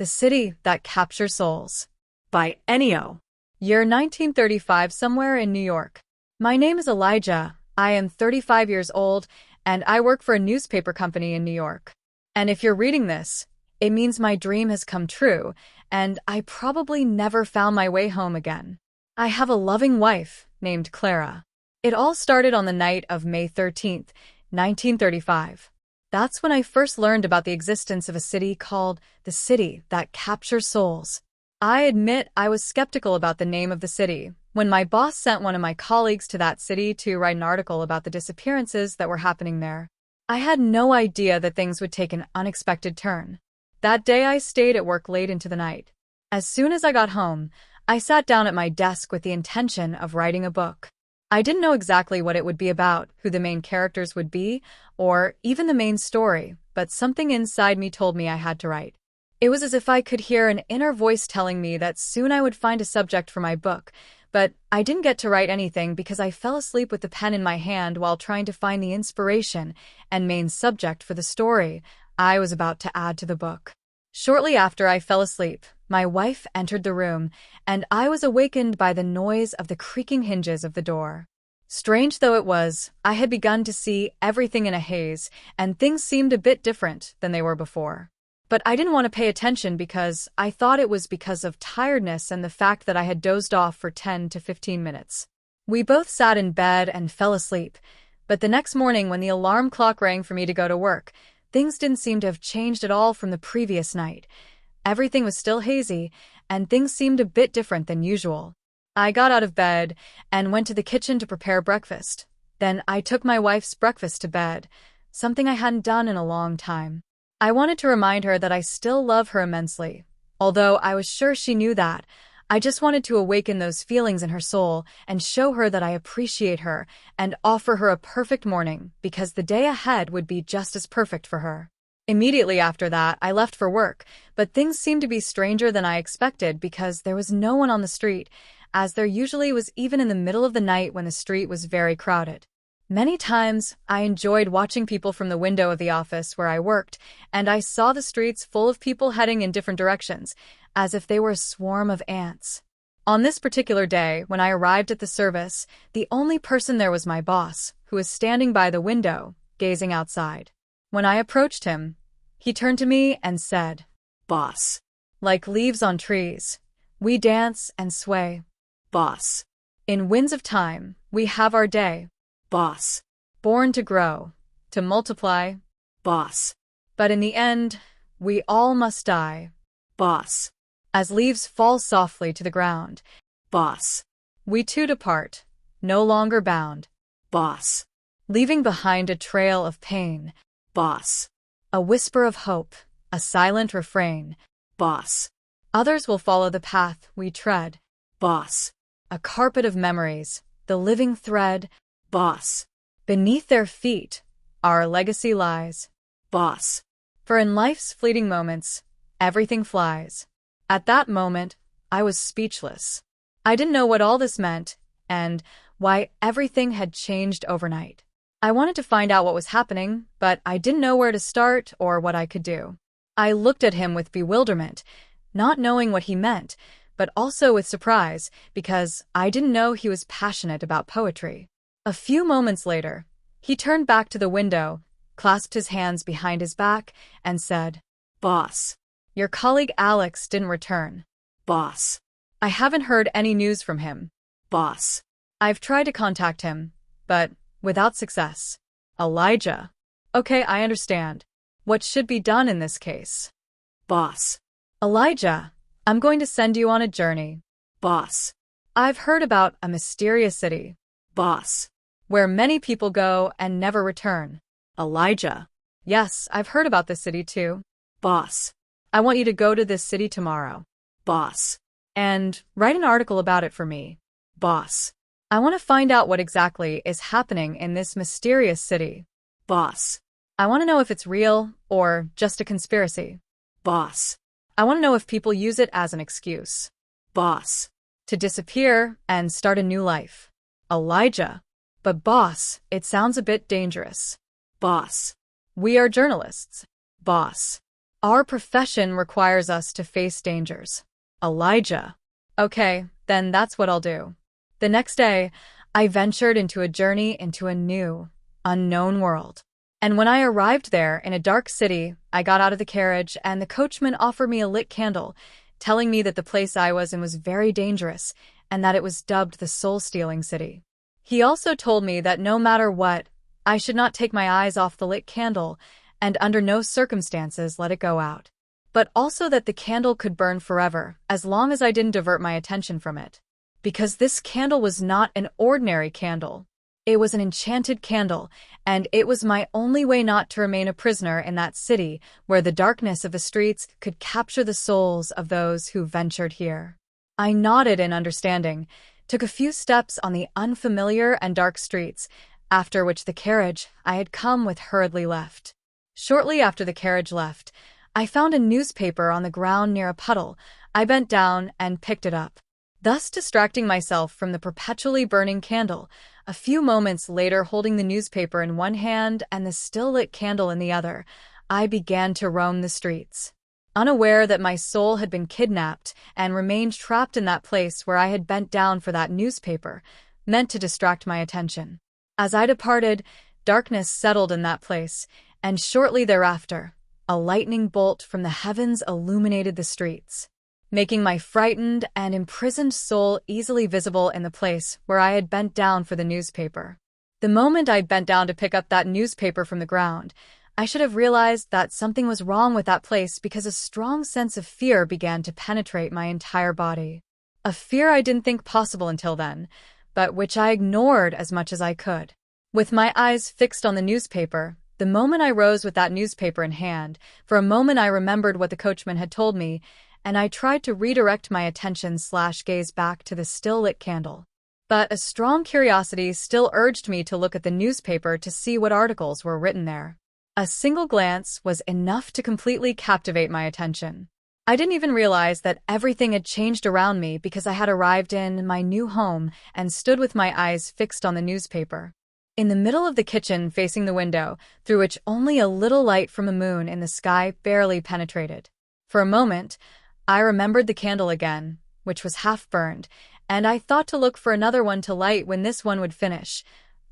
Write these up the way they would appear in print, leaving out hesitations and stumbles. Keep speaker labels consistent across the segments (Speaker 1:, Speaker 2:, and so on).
Speaker 1: The City That Captures Souls by Ennio. Year 1935, somewhere in New York. My name is Elijah. I am 35 years old, and I work for a newspaper company in New York. And if you're reading this, it means my dream has come true, and I probably never found my way home again. I have a loving wife named Clara. It all started on the night of May 13th, 1935. That's when I first learned about the existence of a city called the City That Captures Souls. I admit I was skeptical about the name of the city when my boss sent one of my colleagues to that city to write an article about the disappearances that were happening there. I had no idea that things would take an unexpected turn. That day I stayed at work late into the night. As soon as I got home, I sat down at my desk with the intention of writing a book. I didn't know exactly what it would be about, who the main characters would be, or even the main story, but something inside me told me I had to write. It was as if I could hear an inner voice telling me that soon I would find a subject for my book, but I didn't get to write anything because I fell asleep with the pen in my hand while trying to find the inspiration and main subject for the story I was about to add to the book. Shortly after I fell asleep, my wife entered the room, and I was awakened by the noise of the creaking hinges of the door. Strange though it was, I had begun to see everything in a haze, and things seemed a bit different than they were before. But I didn't want to pay attention because I thought it was because of tiredness and the fact that I had dozed off for 10 to 15 minutes. We both sat in bed and fell asleep, but the next morning when the alarm clock rang for me to go to work, things didn't seem to have changed at all from the previous night. Everything was still hazy, and things seemed a bit different than usual. I got out of bed and went to the kitchen to prepare breakfast. Then I took my wife's breakfast to bed, something I hadn't done in a long time. I wanted to remind her that I still love her immensely. Although I was sure she knew that, I just wanted to awaken those feelings in her soul and show her that I appreciate her and offer her a perfect morning because the day ahead would be just as perfect for her. Immediately after that, I left for work, but things seemed to be stranger than I expected because there was no one on the street, as there usually was even in the middle of the night when the street was very crowded. Many times, I enjoyed watching people from the window of the office where I worked, and I saw the streets full of people heading in different directions, as if they were a swarm of ants. On this particular day, when I arrived at the service, the only person there was my boss, who was standing by the window, gazing outside. When I approached him, he turned to me and said, "Boss. Like leaves on trees, we dance and sway. Boss. In winds of time, we have our day. Boss. Born to grow, to multiply. Boss. But in the end, we all must die. Boss. As leaves fall softly to the ground. Boss. We too depart, no longer bound. Boss. Leaving behind a trail of pain. Boss. A whisper of hope, a silent refrain. Boss. Others will follow the path we tread. Boss. A carpet of memories, the living thread. Boss. Beneath their feet, our legacy lies. Boss. For in life's fleeting moments, everything flies. At that moment, I was speechless. I didn't know what all this meant and why everything had changed overnight. I wanted to find out what was happening, but I didn't know where to start or what I could do. I looked at him with bewilderment, not knowing what he meant, but also with surprise because I didn't know he was passionate about poetry. A few moments later, he turned back to the window, clasped his hands behind his back, and said, "Boss, your colleague Alex didn't return. Boss, I haven't heard any news from him. Boss, I've tried to contact him, but without success. Elijah. Okay, I understand. What should be done in this case? Boss. Elijah, I'm going to send you on a journey. Boss. I've heard about a mysterious city. Boss. Where many people go and never return. Elijah. Yes, I've heard about this city too. Boss. I want you to go to this city tomorrow. Boss. And write an article about it for me. Boss. I want to find out what exactly is happening in this mysterious city. Boss. I want to know if it's real or just a conspiracy. Boss. I want to know if people use it as an excuse. Boss. To disappear and start a new life. Elijah. But boss, it sounds a bit dangerous. Boss. We are journalists. Boss. Our profession requires us to face dangers. Elijah. Okay, then that's what I'll do. The next day, I ventured into a journey into a new, unknown world. And when I arrived there in a dark city, I got out of the carriage and the coachman offered me a lit candle, telling me that the place I was in was very dangerous and that it was dubbed the soul-stealing city. He also told me that no matter what, I should not take my eyes off the lit candle and under no circumstances let it go out. But also that the candle could burn forever as long as I didn't divert my attention from it. Because this candle was not an ordinary candle. It was an enchanted candle, and it was my only way not to remain a prisoner in that city where the darkness of the streets could capture the souls of those who ventured here. I nodded in understanding, took a few steps on the unfamiliar and dark streets, after which the carriage I had come with hurriedly left. Shortly after the carriage left, I found a newspaper on the ground near a puddle. I bent down and picked it up, thus distracting myself from the perpetually burning candle. A few moments later, holding the newspaper in one hand and the still-lit candle in the other, I began to roam the streets, unaware that my soul had been kidnapped and remained trapped in that place where I had bent down for that newspaper, meant to distract my attention. As I departed, darkness settled in that place, and shortly thereafter, a lightning bolt from the heavens illuminated the streets, making my frightened and imprisoned soul easily visible in the place where I had bent down for the newspaper. The moment I bent down to pick up that newspaper from the ground, I should have realized that something was wrong with that place because a strong sense of fear began to penetrate my entire body. A fear I didn't think possible until then, but which I ignored as much as I could. With my eyes fixed on the newspaper, the moment I rose with that newspaper in hand, for a moment I remembered what the coachman had told me, and I tried to redirect my attention/gaze back to the still-lit candle. But a strong curiosity still urged me to look at the newspaper to see what articles were written there. A single glance was enough to completely captivate my attention. I didn't even realize that everything had changed around me because I had arrived in my new home and stood with my eyes fixed on the newspaper. In the middle of the kitchen facing the window, through which only a little light from the moon in the sky barely penetrated. For a moment, I remembered the candle again, which was half burned, and I thought to look for another one to light when this one would finish.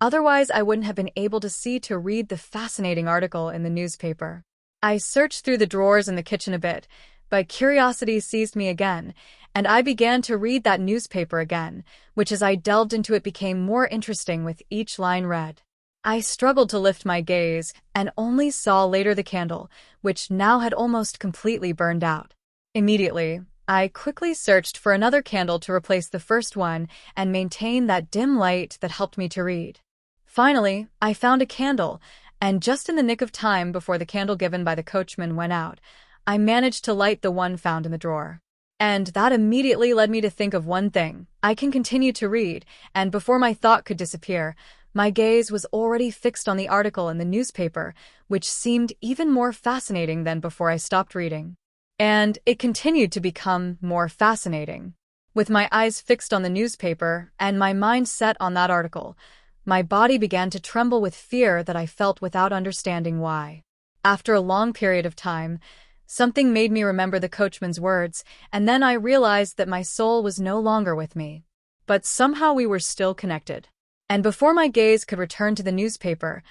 Speaker 1: Otherwise, I wouldn't have been able to see to read the fascinating article in the newspaper. I searched through the drawers in the kitchen a bit, but curiosity seized me again, and I began to read that newspaper again, which as I delved into it became more interesting with each line read. I struggled to lift my gaze, and only saw later the candle, which now had almost completely burned out. Immediately, I quickly searched for another candle to replace the first one and maintain that dim light that helped me to read. Finally, I found a candle, and just in the nick of time before the candle given by the coachman went out, I managed to light the one found in the drawer. And that immediately led me to think of one thing. I can continue to read, and before my thought could disappear, my gaze was already fixed on the article in the newspaper, which seemed even more fascinating than before I stopped reading. And it continued to become more fascinating. With my eyes fixed on the newspaper and my mind set on that article, my body began to tremble with fear that I felt without understanding why. After a long period of time, something made me remember the coachman's words, and then I realized that my soul was no longer with me. But somehow we were still connected. And before my gaze could return to the newspaper,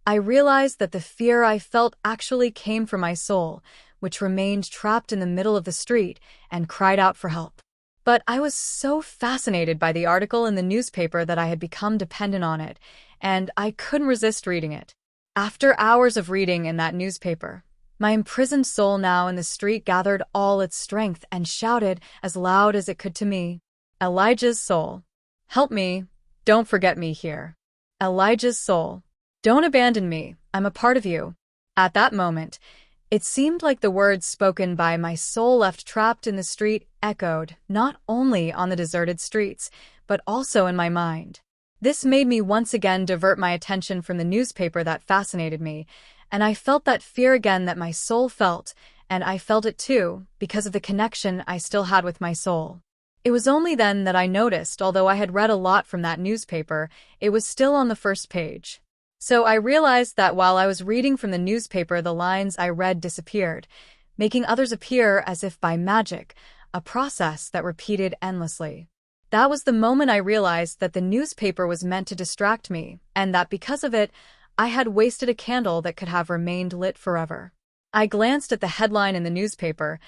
Speaker 1: I realized that the fear I felt actually came from my soul, which remained trapped in the middle of the street and cried out for help. But I was so fascinated by the article in the newspaper that I had become dependent on it, and I couldn't resist reading it. After hours of reading in that newspaper, my imprisoned soul now in the street gathered all its strength and shouted as loud as it could to me, "Elijah's soul, help me, don't forget me here. Elijah's soul, don't abandon me, I'm a part of you." At that moment, it seemed like the words spoken by my soul left trapped in the street echoed not only on the deserted streets, but also in my mind. This made me once again divert my attention from the newspaper that fascinated me, and I felt that fear again that my soul felt, and I felt it too, because of the connection I still had with my soul. It was only then that I noticed, although I had read a lot from that newspaper, it was still on the first page. So I realized that while I was reading from the newspaper, the lines I read disappeared, making others appear as if by magic, a process that repeated endlessly. That was the moment I realized that the newspaper was meant to distract me, and that because of it, I had wasted a candle that could have remained lit forever. I glanced at the headline in the newspaper,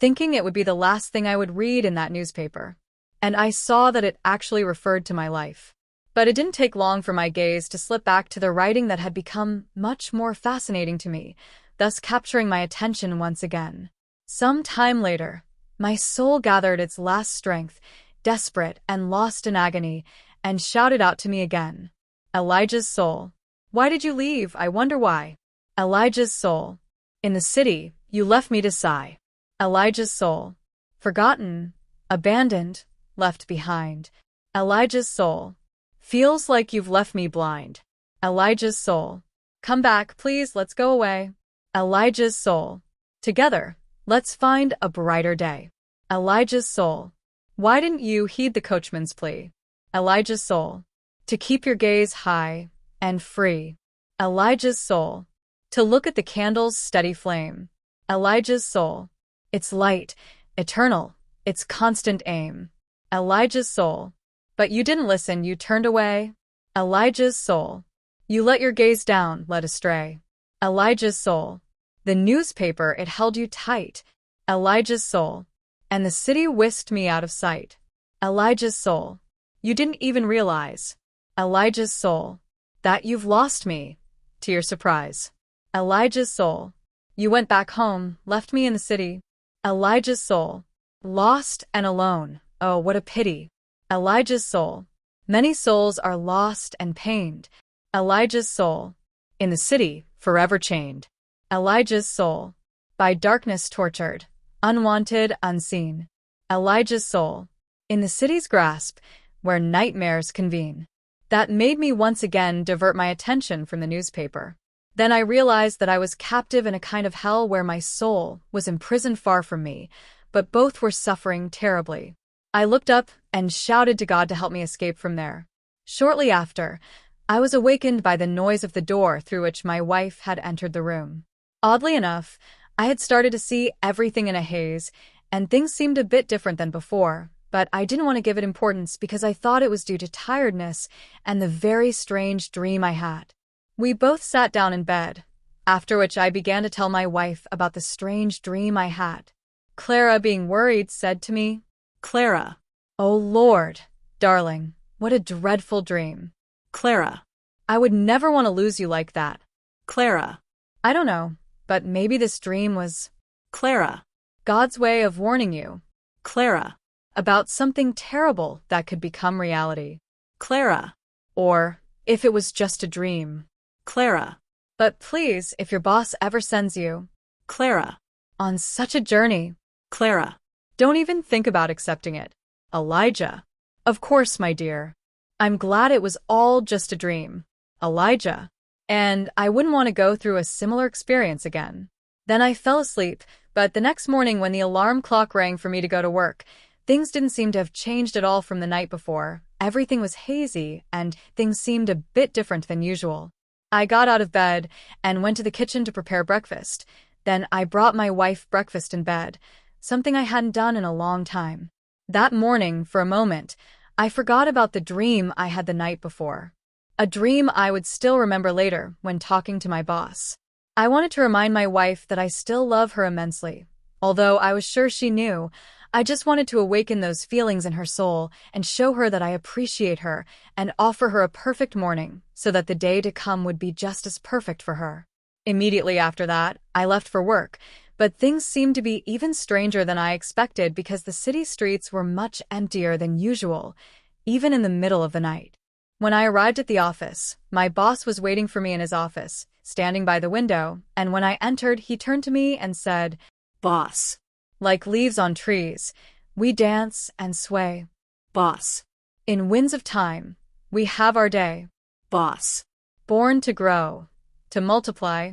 Speaker 1: thinking it would be the last thing I would read in that newspaper. And I saw that it actually referred to my life. But it didn't take long for my gaze to slip back to the writing that had become much more fascinating to me, thus capturing my attention once again. Some time later, my soul gathered its last strength, desperate and lost in agony, and shouted out to me again. Elijah's soul. Why did you leave? I wonder why. Elijah's soul. In the city, you left me to sigh. Elijah's soul. Forgotten, abandoned, left behind. Elijah's soul. Feels like you've left me blind. Elijah's soul. Come back, please, let's go away. Elijah's soul. Together, let's find a brighter day. Elijah's soul. Why didn't you heed the coachman's plea? Elijah's soul. To keep your gaze high and free. Elijah's soul. To look at the candle's steady flame. Elijah's soul. Its light, eternal, its constant aim. Elijah's soul. But you didn't listen, you turned away. Elijah's soul. You let your gaze down, led astray. Elijah's soul. The newspaper, it held you tight. Elijah's soul. And the city whisked me out of sight. Elijah's soul. You didn't even realize. Elijah's soul. That you've lost me, to your surprise. Elijah's soul. You went back home, left me in the city. Elijah's soul. Lost and alone, oh, what a pity. Elijah's soul. Many souls are lost and pained. Elijah's soul. In the city, forever chained. Elijah's soul. By darkness tortured, unwanted, unseen. Elijah's soul. In the city's grasp, where nightmares convene. That made me once again divert my attention from the newspaper. Then I realized that I was captive in a kind of hell where my soul was imprisoned far from me, but both were suffering terribly. I looked up and shouted to God to help me escape from there. Shortly after, I was awakened by the noise of the door through which my wife had entered the room. Oddly enough, I had started to see everything in a haze, and things seemed a bit different than before, but I didn't want to give it importance because I thought it was due to tiredness and the very strange dream I had. We both sat down in bed, after which I began to tell my wife about the strange dream I had. Clara, being worried, said to me, Clara. Oh Lord, darling, what a dreadful dream. Clara. I would never want to lose you like that. Clara. I don't know, but maybe this dream was, Clara, God's way of warning you, Clara, about something terrible that could become reality. Clara. Or, if it was just a dream. Clara. But please, if your boss ever sends you, Clara, on such a journey, Clara, don't even think about accepting it. Elijah. Of course, my dear. I'm glad it was all just a dream. Elijah. And I wouldn't want to go through a similar experience again. Then I fell asleep, but the next morning when the alarm clock rang for me to go to work, things didn't seem to have changed at all from the night before. Everything was hazy, and things seemed a bit different than usual. I got out of bed and went to the kitchen to prepare breakfast. Then I brought my wife breakfast in bed, something I hadn't done in a long time. That morning, for a moment, I forgot about the dream I had the night before. A dream I would still remember later when talking to my boss. I wanted to remind my wife that I still love her immensely. Although I was sure she knew, I just wanted to awaken those feelings in her soul and show her that I appreciate her and offer her a perfect morning so that the day to come would be just as perfect for her. Immediately after that, I left for work, but things seemed to be even stranger than I expected because the city streets were much emptier than usual, even in the middle of the night. When I arrived at the office, my boss was waiting for me in his office, standing by the window, and when I entered, he turned to me and said, Boss. Like leaves on trees, we dance and sway. Boss. In winds of time, we have our day. Boss. Born to grow, to multiply.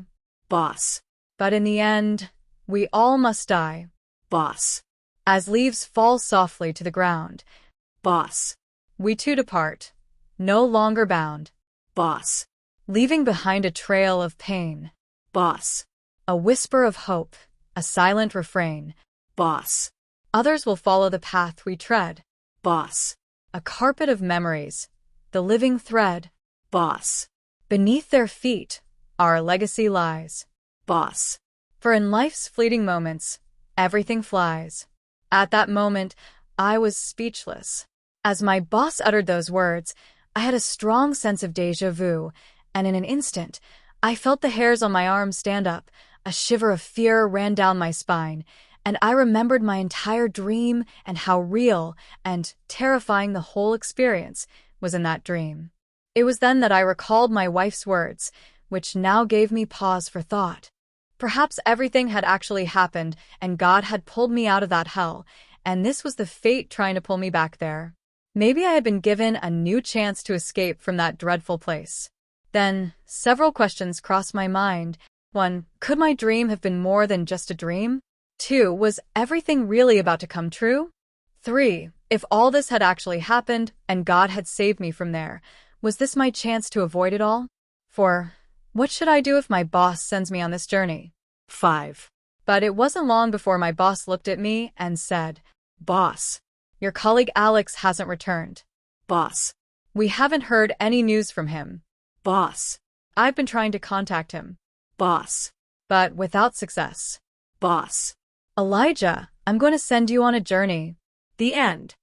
Speaker 1: Boss. But in the end, we all must die. Boss. As leaves fall softly to the ground. Boss. We too depart, no longer bound. Boss. Leaving behind a trail of pain. Boss. A whisper of hope, a silent refrain.
Speaker 2: Boss.
Speaker 1: Others will follow the path we tread.
Speaker 2: Boss.
Speaker 1: A carpet of memories, the living thread.
Speaker 2: Boss.
Speaker 1: Beneath their feet, our legacy lies.
Speaker 2: Boss.
Speaker 1: For in life's fleeting moments, everything flies. At that moment, I was speechless. As my boss uttered those words, I had a strong sense of déjà vu, and in an instant, I felt the hairs on my arms stand up. A shiver of fear ran down my spine, and I remembered my entire dream and how real and terrifying the whole experience was in that dream. It was then that I recalled my wife's words, which now gave me pause for thought. Perhaps everything had actually happened, and God had pulled me out of that hell, and this was the fate trying to pull me back there. Maybe I had been given a new chance to escape from that dreadful place. Then, several questions crossed my mind. 1. Could my dream have been more than just a dream? 2. Was everything really about to come true? 3. If all this had actually happened, and God had saved me from there, was this my chance to avoid it all? 4. What should I do if my boss sends me on this journey?
Speaker 2: 5.
Speaker 1: But it wasn't long before my boss looked at me and said,
Speaker 2: Boss.
Speaker 1: Your colleague Alex hasn't returned.
Speaker 2: Boss.
Speaker 1: We haven't heard any news from him.
Speaker 2: Boss.
Speaker 1: I've been trying to contact him,
Speaker 2: Boss.
Speaker 1: but without success.
Speaker 2: Boss.
Speaker 1: Elijah, I'm going to send you on a journey.
Speaker 2: The end.